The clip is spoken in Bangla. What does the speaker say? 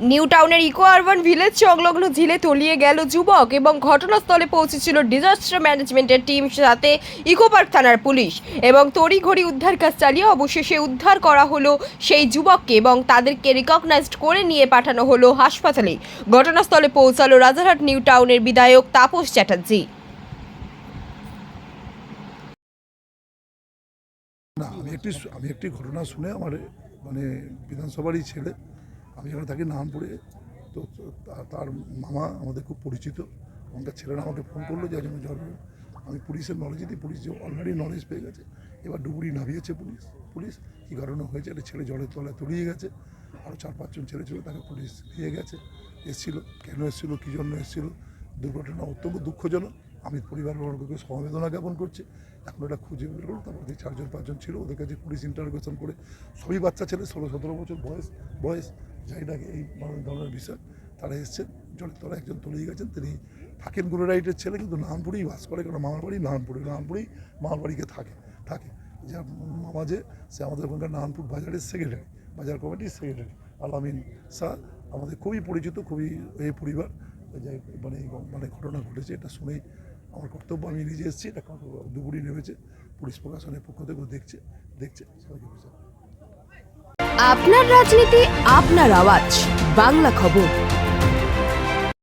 নিউ টাউনের ইকো আরবান ভিলেজ সংলগ্ন ঝিলে তলিয়ে গেল যুবক এবং ঘটনাস্থলে পৌঁছেছিল ডিজাস্টার ম্যানেজমেন্টের টিম, সাথে ইকো পার্ক থানার পুলিশ এবং তড়িঘড়ি উদ্ধার কাজ চালিয়ে অবশেষে উদ্ধার করা হলো সেই যুবককে এবং তাদেরকে রিকগনাইজড করে নিয়ে পাঠানো হলো হাসপাতালে। ঘটনাস্থলে পৌঁছালো রাজারহাট নিউ টাউনের বিধায়ক তাপস চ্যাটার্জি। না, আমি একটি ঘটনা শুনে আমার মানে বিধানসভারই ছেলে, আমি এখানে থাকি নামপুরে। তো তার মামা আমাদের খুব পরিচিত, আমাদের ছেলেরা আমাকে ফোন করলো যে আজ আমি জ্বর। আমি পুলিশের নলেজে দিই, পুলিশ যে অলরেডি নলেজ পেয়ে গেছে, এবার ডুবুরি নামিয়েছে পুলিশ কী কারণে হয়েছে, একটা ছেলে জলের তলায় তলিয়ে গেছে, আরও 4-5 জন ছেলে ছিল, তাকে পুলিশ নিয়ে গেছে। এসেছিলো কেন এসেছিলো, কী জন্য এসেছিলো, দুর্ঘটনা অত্যন্ত দুঃখজনক। আমি পরিবারবর্গকে সমবেদনা জ্ঞাপন করছি। এখন এটা খুঁজে বের করুন, তারপর যে 4-5 জন ছিল ওদের কাছে পুলিশ ইন্টারোগেশন করে, সবই বাচ্চা ছেলে, 16-17 বছর বয়স যাই না এই ধরনের বিষয়। তারা এসছেন, জলের তলায় একজন তলিয়ে গেছেন, তিনি থাকেন গুরুরাইটের ছেলে, কিন্তু নানপুরেই বাস করে, কারণ মামার বাড়ি নানপুরেই মামার বাড়িতে থাকে। যার মামা যে সে আমাদের ওখানকার নানপুর বাজারের সেক্রেটারি, বাজার কমিটির সেক্রেটারি আলামিন স্যার, আমাদের খুবই পরিচিত, খুবই এই পরিবার। যাই মানে ঘটনা ঘটেছে, এটা শুনেই আমার কর্তব্য, আমি নিজে এসেছি, এটা ডুবুরি নেমেছে, পুলিশ প্রশাসনের পক্ষ থেকে দেখছে সবাইকে বুঝাবে। আপনার রাজনীতি, আপনার আওয়াজ, বাংলা খবর।